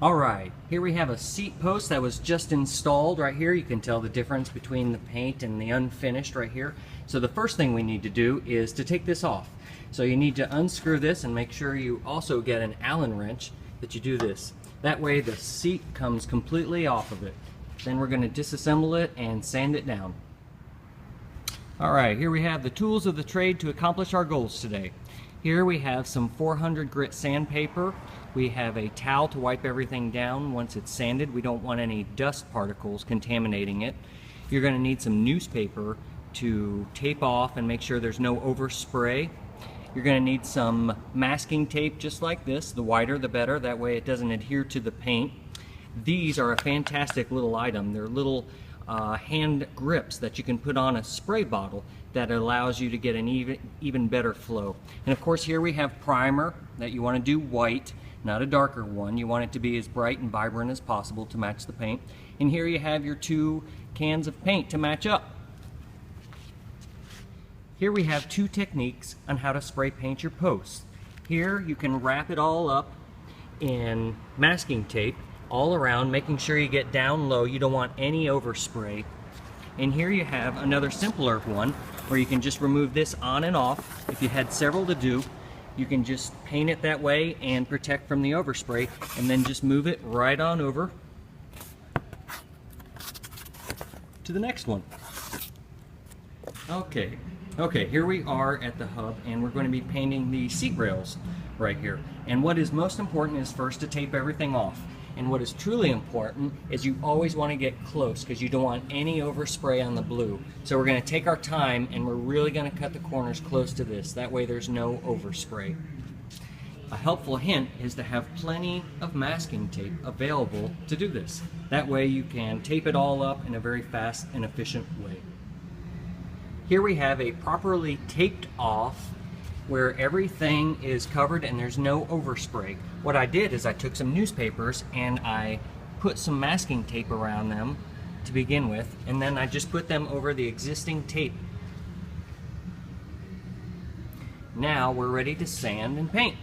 Alright, here we have a seat post that was just installed right here. You can tell the difference between the paint and the unfinished right here. So the first thing we need to do is to take this off. So you need to unscrew this and make sure you also get an Allen wrench that you do this. That way the seat comes completely off of it. Then we're going to disassemble it and sand it down. Alright, here we have the tools of the trade to accomplish our goals today. Here we have some 400 grit sandpaper. We have a towel to wipe everything down once it's sanded. We don't want any dust particles contaminating it. You're going to need some newspaper to tape off and make sure there's no overspray. You're going to need some masking tape just like this. The wider the better, that way it doesn't adhere to the paint. These are a fantastic little item. They're little hand grips that you can put on a spray bottle that allows you to get an even better flow. And of course here we have primer that you want to do white, not a darker one. You want it to be as bright and vibrant as possible to match the paint. And here you have your 2 cans of paint to match up. Here we have 2 techniques on how to spray paint your posts. Here you can wrap it all up in masking tape all around, making sure you get down low. You don't want any overspray. And here you have another simpler one where you can just remove this on and off. If you had several to do, you can just paint it that way and protect from the overspray, and then just move it right on over to the next one. Okay, here we are at the hub, and we're going to be painting the seat rails right here. And what is most important is first to tape everything off. And what is truly important is you always want to get close because you don't want any overspray on the blue. So we're going to take our time and we're really going to cut the corners close to this. That way there's no overspray. A helpful hint is to have plenty of masking tape available to do this. That way you can tape it all up in a very fast and efficient way. Here we have a properly taped off where everything is covered and there's no overspray. What I did is I took some newspapers and I put some masking tape around them to begin with, and then I just put them over the existing tape. Now we're ready to sand and paint.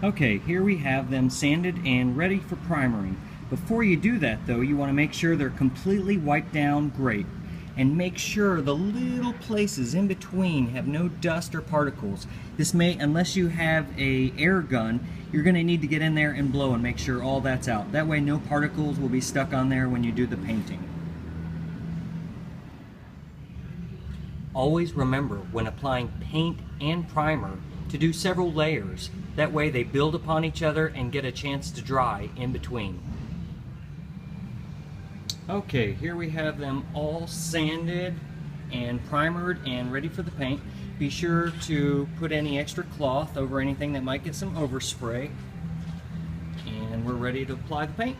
Okay, here we have them sanded and ready for primering. Before you do that though, you want to make sure they're completely wiped down great. And make sure the little places in between have no dust or particles. This may, unless you have a air gun, you're going to need to get in there and blow and make sure all that's out. That way no particles will be stuck on there when you do the painting. Always remember when applying paint and primer to do several layers. That way they build upon each other and get a chance to dry in between. Okay, here we have them all sanded and primered and ready for the paint. Be sure to put any extra cloth over anything that might get some overspray. And we're ready to apply the paint.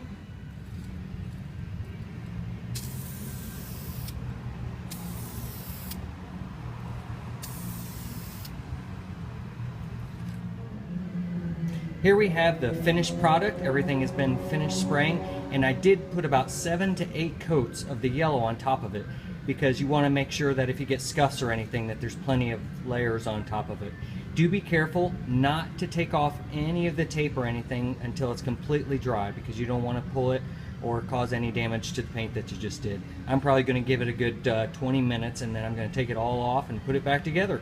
Here we have the finished product. Everything has been finished spraying, and I did put about 7 to 8 coats of the yellow on top of it because you want to make sure that if you get scuffs or anything that there's plenty of layers on top of it. Do be careful not to take off any of the tape or anything until it's completely dry because you don't want to pull it or cause any damage to the paint that you just did. I'm probably going to give it a good 20 minutes and then I'm going to take it all off and put it back together.